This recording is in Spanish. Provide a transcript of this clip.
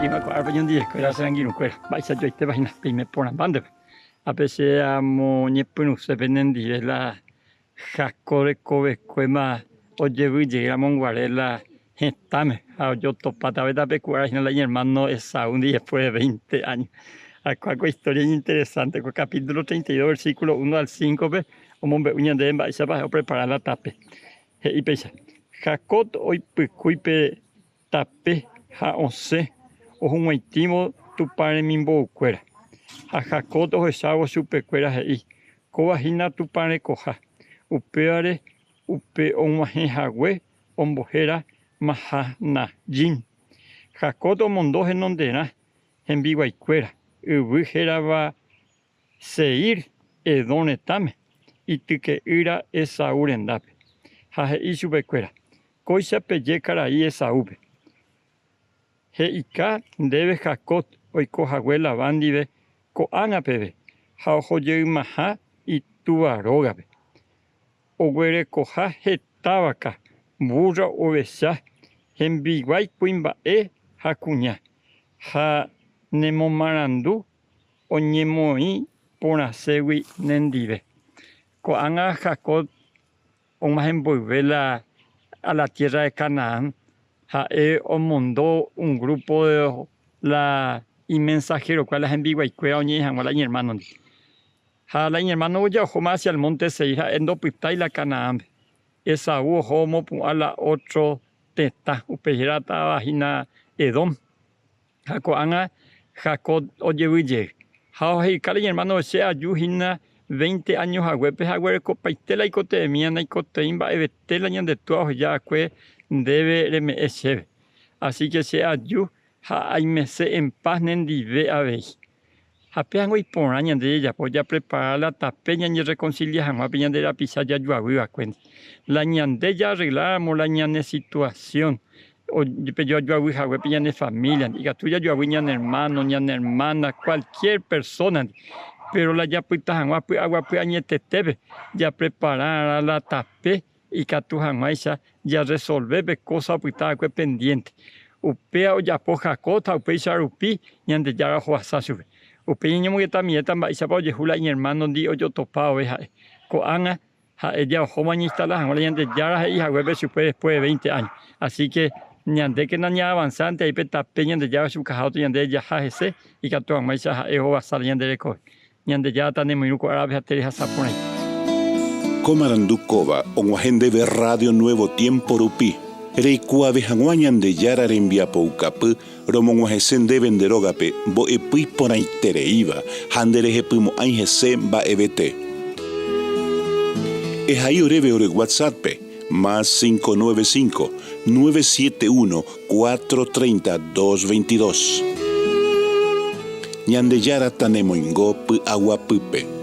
lima ko arba yandi ko ya sangiru ko ba isa jo ite ba hina pime pona bande a pese amo nyepunu se venendi la jakore kobe koema oyevu llega monguarela tame a yo topata veta pecuara hina la hermano Esaú después de 20 años. Acá con historia interesante, con capítulo 32, versículo 1 al 5, como uña de emba, y se va a preparar la tape. Y pesa, Jacob hoy pecuipe tape, ja once, o un haitimo tu padre mimbo cuera. A Jacob o Esaú su pecuera y cobajina tu padre coja. Upeare, upe omaje jagüe, ombojera, mahana, jin. Jacob o mondoje nondera, en viva y cuera. Ubujera va seir edonetame y que ira Esaú endape. Jaje y su becuera. Coisa pelle caraí Esaú. Heika debe Jacob hoy cojaguela bandive coana pebe. Jaojo maha y tu arogabe. Oguere coja tabaca, burra obesa, en viguay cuimba jacuña. Ja nemomarandu oñemoi ponasewi nendive. Coanga Jacob más envolver a la tierra de Canaán, mandó un grupo de la mensajero cual es en Viguaycuea oñejan la hermano. La hermano ya ojo hacia el monte Seira en Dopipta y la Canaán. Esaú homo a la otro teta upejirata vagina Edom. Jacoanga Jacob oye y cali hermano sea yujina 20 años a huepes a hueco paitela y cote de miana y cote imba evitela ñan de tuajo ya que debe reme echeve. Así que sea yu ha ay mese en paz nendive a veis. Apean hoy por año de ella pues ya preparar la tapeña y reconciliar jamás peña de la pizza ya yo a cuenta. La ñande ya arreglamos la ñane situación. O yo a peña de familia, diga tuya yo a hermano, ñan hermana, cualquier persona. Pero la ya puita agua añete tebe, ya preparar la tape y que tu ya resolver cosas puita pendiente. Upea o ya poja cota, upea charupi, ñande ya joasa sube. Upeño que también también se puede jugar y hermano di o yo topado coanga ella jomanista la ñande ya hija web super después de 20 años. Así que ñande que naña avanzante ahí peta peña de ya su cajado ñande ya ese y que tu amaisa ejo va saliendo de co. Ñande ya tan muy ko árabe te sapone. Comarandukova onwagende de Radio Nuevo Tiempo Rupi. Reikua vejanguañan de yara rembia poucapu, romonguajesen de venderogape, bo epui ponaitereiva, handereje pumo anjese ba ebete. Ejaí oreve ore WhatsApp, más 595-971-430-222. Ñande yara tanemoingo pu aguapupe.